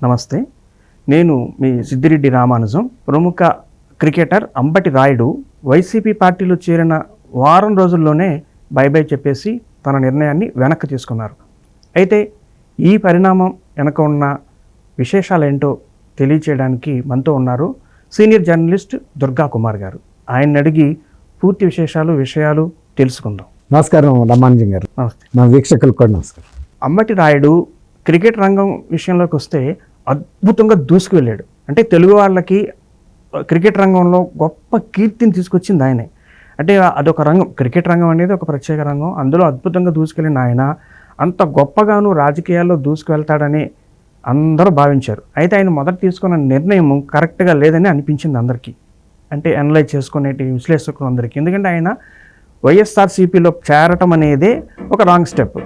నమస్తే. నేను మీ సిద్దిరెడ్డి రామానుజం. ప్రముఖ క్రికెటర్ అంబటి రాయుడు వైసీపీ పార్టీలో చేరిన వారం రోజుల్లోనే బై బై చెప్పేసి తన నిర్ణయాన్ని వెనక్కి తీసుకున్నారు. అయితే ఈ పరిణామం వెనక ఉన్న విశేషాలు ఏంటో తెలియచేయడానికి మనతో ఉన్నారు సీనియర్ జర్నలిస్ట్ దుర్గా కుమార్ గారు. ఆయన్ని అడిగి పూర్తి విషయాలు తెలుసుకుందాం. నమస్కారం రామానుజం గారు. నమస్తే. మా వీక్షకులకు కూడా నమస్కారం. అంబటి రాయుడు క్రికెట్ రంగం విషయంలోకి వస్తే అద్భుతంగా దూసుకువెళ్ళాడు. అంటే తెలుగు వాళ్ళకి క్రికెట్ రంగంలో గొప్ప కీర్తిని తీసుకొచ్చింది ఆయనే. అంటే అదొక రంగం, క్రికెట్ రంగం అనేది ఒక ప్రత్యేక రంగం. అందులో అద్భుతంగా దూసుకెళ్ళిన ఆయన అంత గొప్పగాను రాజకీయాల్లో దూసుకువెళ్తాడని అందరూ భావించారు. అయితే ఆయన మొదట తీసుకున్న నిర్ణయం కరెక్ట్గా లేదని అనిపించింది అందరికీ, అంటే అనలైజ్ చేసుకునేటి విశ్లేషకులందరికీ. ఎందుకంటే ఆయన వైఎస్ఆర్సీపీలో చేరటం అనేదే ఒక రాంగ్ స్టెప్.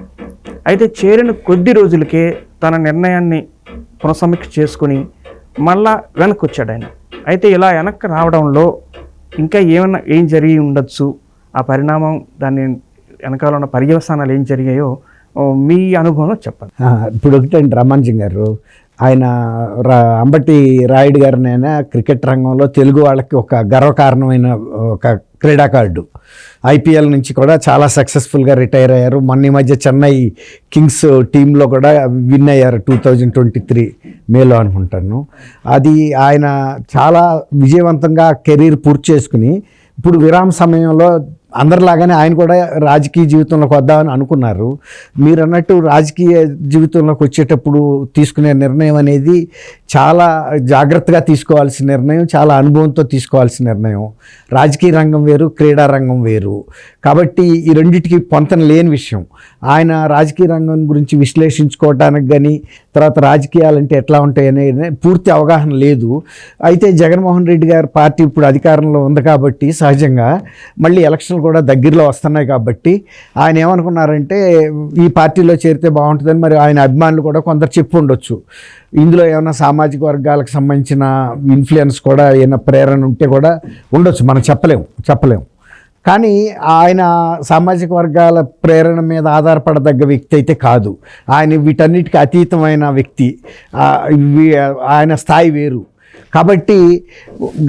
అయితే చేరిన కొద్ది రోజులకే తన నిర్ణయాన్ని పునఃసమీక్ష చేసుకుని మళ్ళా వెనక్కి వచ్చాడు ఆయన. అయితే ఇలా వెనక్కి రావడంలో ఇంకా ఏం జరిగి ఉండొచ్చు, ఆ పరిణామం, దాని వెనకాల ఉన్న పర్యవసానాలు ఏం జరిగాయో మీ అనుభవంలో చెప్పండి. ఇప్పుడు ఒకటండి రామానుజం గారు, ఆయన అంబటి రాయుడు గారినైనా క్రికెట్ రంగంలో తెలుగు వాళ్ళకి ఒక గర్వకారణమైన ఒక క్రీడాకారుడు. ఐపీఎల్ నుంచి కూడా చాలా సక్సెస్ఫుల్గా రిటైర్ అయ్యారు. మొన్న ఈ మధ్య చెన్నై కింగ్స్ టీంలో కూడా విన్ అయ్యారు 2023 మేలో అనుకుంటాను. అది ఆయన చాలా విజయవంతంగా కెరీర్ పూర్తి చేసుకుని ఇప్పుడు విరామ సమయంలో అందరిలాగానే ఆయన కూడా రాజకీయ జీవితంలోకి వద్దామని అనుకున్నారు. మీరు అన్నట్టు రాజకీయ జీవితంలోకి వచ్చేటప్పుడు తీసుకునే నిర్ణయం అనేది చాలా జాగ్రత్తగా తీసుకోవాల్సిన నిర్ణయం, చాలా అనుభవంతో తీసుకోవాల్సిన నిర్ణయం. రాజకీయ రంగం వేరు, క్రీడా రంగం వేరు. కాబట్టి ఈ రెండింటికి పొంతన లేని విషయం. ఆయన రాజకీయ రంగం గురించి విశ్లేషించుకోవడానికి కానీ, తర్వాత రాజకీయాలంటే ఎట్లా ఉంటాయనే పూర్తి అవగాహన లేదు. అయితే జగన్మోహన్ రెడ్డి గారి పార్టీ ఇప్పుడు అధికారంలో ఉంది కాబట్టి సహజంగా మళ్ళీ ఎలక్షన్ కూడా దగ్గరలో వస్తున్నాయి కాబట్టి ఆయన ఏమనుకున్నారంటే ఈ పార్టీలో చేరితే బాగుంటుందని. మరి ఆయన అభిమానులు కూడా కొందరు చెప్పు ఉండొచ్చు. ఇందులో ఏమైనా సామాజిక వర్గాలకు సంబంధించిన ఇన్ఫ్లుయెన్స్ కూడా ఏమైనా ప్రేరణ ఉంటే కూడా ఉండొచ్చు, మనం చెప్పలేము. కానీ ఆయన సామాజిక వర్గాల ప్రేరణ మీద ఆధారపడదగ్గ వ్యక్తి అయితే కాదు. ఆయన వీటన్నిటికీ అతీతమైన వ్యక్తి. ఆయన స్థాయి వేరు. కాబట్టి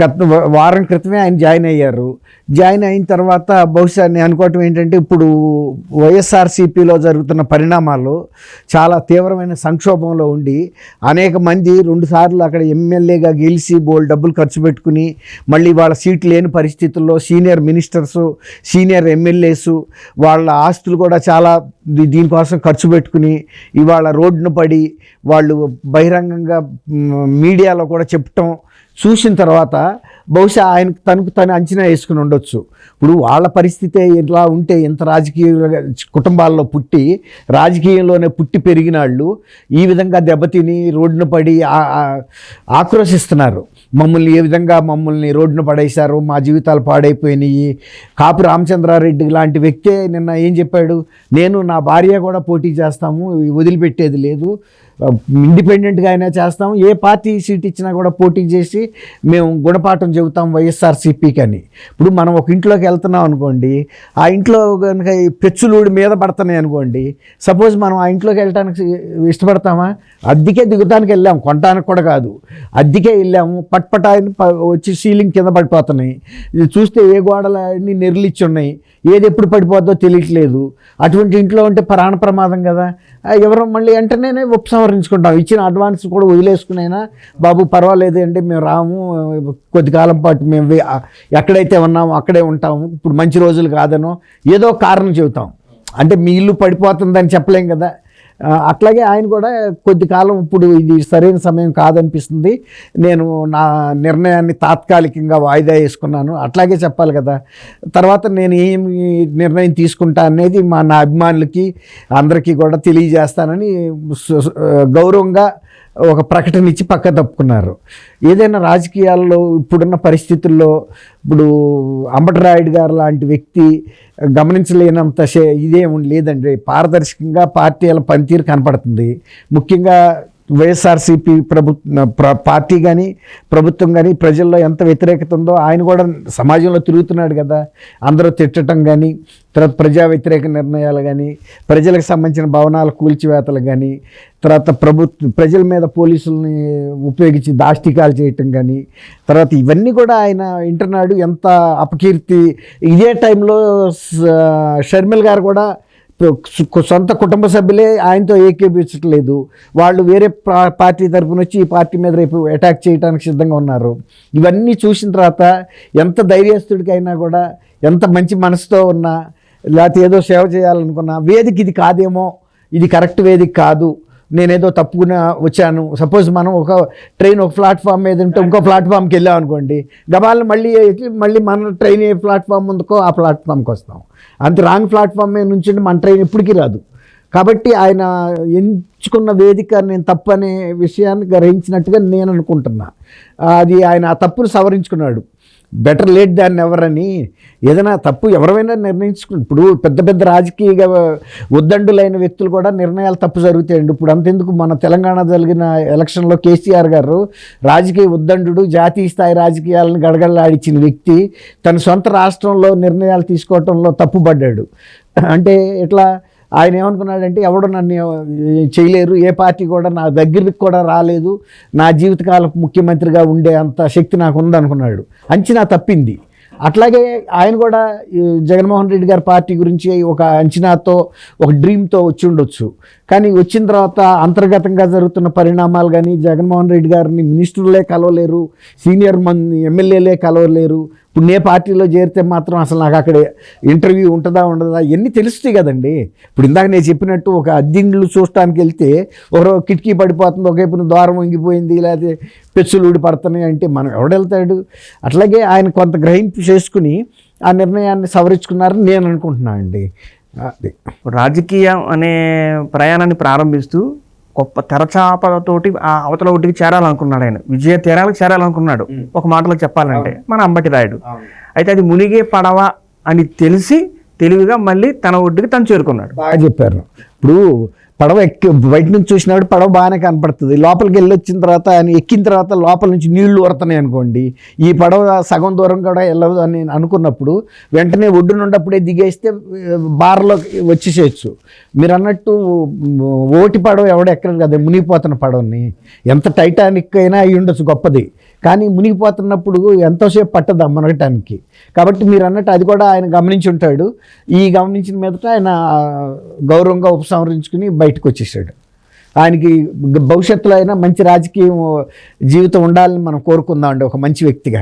గత వారం క్రితమే ఆయన జాయిన్ అయ్యారు. జాయిన్ అయిన తర్వాత బహుశా నేను అనుకోవటం ఏంటంటే ఇప్పుడు వైఎస్ఆర్సీపీలో జరుగుతున్న పరిణామాలు చాలా తీవ్రమైన సంక్షోభంలో ఉండి అనేక మంది 2 సార్లు అక్కడ ఎమ్మెల్యేగా గెలిచి డబ్బులు ఖర్చు పెట్టుకుని మళ్ళీ వాళ్ళ సీట్ లేని పరిస్థితుల్లో సీనియర్ మినిస్టర్సు, సీనియర్ ఎమ్మెల్యేసు వాళ్ళ ఆస్తులు కూడా చాలా దీనికోసం ఖర్చు పెట్టుకుని ఇవాళ రోడ్డున పడి వాళ్ళు బహిరంగంగా మీడియాలో కూడా చెప్పటం చూసిన తర్వాత బహుశా ఆయన తను అంచనా వేసుకుని ఉండొచ్చు. ఇప్పుడు వాళ్ళ పరిస్థితే ఇలా ఉంటే, ఇంత రాజకీయ కుటుంబాల్లో పుట్టి రాజకీయంలోనే పుట్టి పెరిగిన వాళ్ళు ఈ విధంగా దెబ్బతిని రోడ్డున పడి ఆక్రోశిస్తున్నారు. మమ్మల్ని రోడ్డున పడేశారు, మా జీవితాలు పాడైపోయినాయి. కాపు రామచంద్రారెడ్డి లాంటి వ్యక్తే నిన్న ఏం చెప్పాడు, నేను నా భార్య కూడా పోటీ చేస్తాము, వదిలిపెట్టేది లేదు, ఇండిపెండెంట్గా అయినా చేస్తాము, ఏ పార్టీ సీట్ ఇచ్చినా కూడా పోటీ చేసి మేము గుణపాఠం చెబుతాం వైఎస్ఆర్సీపీకి అని. ఇప్పుడు మనం ఒక ఇంట్లోకి వెళ్తున్నాం అనుకోండి, ఆ ఇంట్లో కనుక పెచ్చులూడి మీద పడుతున్నాయి అనుకోండి, సపోజ్ మనం ఆ ఇంట్లోకి వెళ్ళటానికి ఇష్టపడతామా? అద్దెకే దిగుతానికి వెళ్ళాము, కొనటానికి కూడా కాదు, అద్దెకే వెళ్ళాము. పట్పటాయిని వచ్చి సీలింగ్ కింద పడిపోతున్నాయి. చూస్తే ఏ గోడలన్నీ నెర్లిచ్చి ఉన్నాయి, ఏది ఎప్పుడు పడిపోద్దో తెలియట్లేదు. అటువంటి ఇంట్లో ఉంటే ప్రాణ ప్రమాదం కదా. ఎవరు మళ్ళీ వెంటనే ఉపసంహరించుకుంటాం, ఇచ్చిన అడ్వాన్స్ కూడా వదిలేసుకునైనా బాబు పర్వాలేదు అంటే మేము రాము, కొద్ది కాలం పాటు మేము ఎక్కడైతే ఉన్నామో అక్కడే ఉంటాము, ఇప్పుడు మంచి రోజులు కాదనో ఏదో కారణం చెబుతాం. అంటే మీ ఇల్లు పడిపోతుందని చెప్పలేం కదా. అట్లాగే ఆయన కూడా కొద్ది కాలం ఇప్పుడు ఇది సరైన సమయం కాదనిపిస్తుంది, నేను నా నిర్ణయాన్ని తాత్కాలికంగా వాయిదా వేసుకున్నాను, అట్లాగే చెప్పాలి కదా. తర్వాత నేను ఏం నిర్ణయం తీసుకుంటా అనేది నా అభిమానులకి అందరికీ కూడా తెలియజేస్తానని గౌరవంగా ఒక ప్రకటన ఇచ్చి పక్క తప్పుకున్నారు. ఏదైనా రాజకీయాల్లో ఇప్పుడున్న పరిస్థితుల్లో ఇప్పుడు అంబటి రాయుడు గారు లాంటి వ్యక్తి గమనించలేనంత ఇదేం లేదండి. పారదర్శకంగా పార్టీల పనితీరు కనపడుతుంది. ముఖ్యంగా వైఎస్ఆర్సీపీ పార్టీ కానీ ప్రభుత్వం కానీ ప్రజల్లో ఎంత వ్యతిరేకత ఉందో ఆయన కూడా సమాజంలో తిరుగుతున్నాడు కదా. అందరూ తిట్టడం కానీ, తర్వాత ప్రజా వ్యతిరేక నిర్ణయాలు కానీ, ప్రజలకు సంబంధించిన భవనాల కూల్చివేతలు కానీ, తర్వాత ప్రజల మీద పోలీసుల్ని ఉపయోగించి దాష్టికాలు చేయటం కానీ, తర్వాత ఇవన్నీ కూడా ఆయన వింటున్నాడు. ఎంత అపకీర్తి. ఇదే టైంలో షర్మిల గారు కూడా సొంత కుటుంబ సభ్యులే ఆయనతో ఏకీపించట్లేదు. వాళ్ళు వేరే పార్టీ తరఫున వచ్చి ఈ పార్టీ మీద రేపు అటాక్ చేయడానికి సిద్ధంగా ఉన్నారు. ఇవన్నీ చూసిన తర్వాత ఎంత ధైర్యస్తుడికైనా కూడా, ఎంత మంచి మనసుతో ఉన్నా, లేకపోతే ఏదో సేవ చేయాలనుకున్నా, వేదిక ఇది కాదేమో, ఇది కరెక్ట్ వేదిక కాదు, నేనేదో తప్పుకుని వచ్చాను. సపోజ్ మనం ఒక ట్రైన్ ఒక ప్లాట్ఫామ్ మీద ఉంటే ఇంకో ప్లాట్ఫామ్కి వెళ్ళాం అనుకోండి, గబాలను మళ్ళీ మన ట్రైన్ ఏ ప్లాట్ఫామ్ ఉందో ఆ ప్లాట్ఫామ్కి వస్తాం. అంత రాంగ్ ప్లాట్ఫామ్ మీద నుంచి మన ట్రైన్ ఎప్పటికీ రాదు. కాబట్టి ఆయన ఎంచుకున్న వేదిక నేను తప్పు అనే విషయాన్ని గ్రహించినట్టుగా నేను అనుకుంటున్నా. అది ఆయన ఆ తప్పును సవరించుకున్నాడు. బెటర్ లేట్ దాన్ ఎవర్ అని. ఏదైనా తప్పు ఎవరైనా నిర్ణయించుకుని, ఇప్పుడు పెద్ద పెద్ద రాజకీయ ఉద్దండులైన వ్యక్తులు కూడా నిర్ణయాలు తప్పు జరుగుతాయండి. ఇప్పుడు అంతెందుకు, మన తెలంగాణ జరిగిన ఎలక్షన్లో కేసీఆర్ గారు రాజకీయ ఉద్దండు, జాతీయ స్థాయి రాజకీయాలను గడగడలాడించిన వ్యక్తి తన సొంత రాష్ట్రంలో నిర్ణయాలు తీసుకోవటంలో తప్పుపడ్డాడు. అంటే ఇట్లా ఆయన ఏమనుకున్నాడంటే, ఎవడు నన్ను చేయలేరు, ఏ పార్టీ కూడా నా దగ్గరికి కూడా రాలేదు, నా జీవితకాలం ముఖ్యమంత్రిగా ఉండే అంత శక్తి నాకు ఉందనుకున్నాడు. అంచనా తప్పింది. అట్లాగే ఆయన కూడా జగన్మోహన్ రెడ్డి గారి పార్టీ గురించి ఒక అంచనాతో, ఒక డ్రీమ్తో వచ్చి ఉండొచ్చు. కానీ వచ్చిన తర్వాత అంతర్గతంగా జరుగుతున్న పరిణామాలు కానీ, జగన్మోహన్ రెడ్డి గారిని మినిస్టర్లే కలవలేరు, సీనియర్ ఎమ్మెల్యేలే కలవలేరు. ఇప్పుడు నే పార్టీలో చేరితే మాత్రం అసలు నాకు అక్కడ ఇంటర్వ్యూ ఉంటుందా ఉండదా ఇవన్నీ తెలుస్తాయి కదండి. ఇప్పుడు ఇందాక నేను చెప్పినట్టు ఒక అద్దెండ్లు చూడటానికి వెళ్తే ఒకరో కిటికీ పడిపోతుంది, ఒకవైపున ద్వారం వంగిపోయింది, లేకపోతే పెచ్చులు ఊడి పడుతున్నాయి అంటే మనం ఎవడెళ్తాడు? అట్లాగే ఆయన కొంత గ్రహింపు చేసుకుని ఆ నిర్ణయాన్ని సవరించుకున్నారని నేను అనుకుంటున్నాను అండి. అది రాజకీయం అనే ప్రయాణాన్ని ప్రారంభిస్తూ గొప్ప తెరచాపతోటి ఆ అవతల ఒడ్డుకి చేరాలనుకున్నాడు. ఆయన విజయ తీరాలకు చేరాలనుకున్నాడు ఒక మాటలో చెప్పాలంటే, మన అంబటి రాయుడు. అయితే అది మునిగే పడవ అని తెలిసి తెలివిగా మళ్ళీ తన ఒడ్డుకి తను చేరుకున్నాడు. బాగా చెప్పారు. ఇప్పుడు పడవ బయట నుంచి చూసినప్పుడు పడవ బాగానే కనపడుతుంది. లోపలికి వెళ్ళి వచ్చిన తర్వాత ఆయన ఎక్కిన తర్వాత లోపల నుంచి నీళ్లు ఊరుతున్నాయి అనుకోండి, ఈ పడవ సగం దూరం కూడా వెళ్ళదు అని అనుకున్నప్పుడు వెంటనే ఒడ్డునున్నప్పుడే దిగేస్తే బార్లో వచ్చేసేయచ్చు. మీరు అన్నట్టు ఓటి పడవ ఎక్కడ కదా, మునిగిపోతున్న పడవని ఎంత టైటానిక్ అయినా అయి ఉండొచ్చు గొప్పది, కానీ మునిగిపోతున్నప్పుడు ఎంతోసేపు పట్టదు మునగటానికి. కాబట్టి మీరు అన్నట్టు అది కూడా ఆయన గమనించి ఉంటాడు. ఈ గమనించిన మీదట ఆయన గౌరవంగా ఉపసంహరించుకుని బయటకు వచ్చేసాడు. ఆయనకి భవిష్యత్తులో అయినా మంచి రాజకీయ జీవితం ఉండాలని మనం కోరుకుందాం అండి, ఒక మంచి వ్యక్తిగా.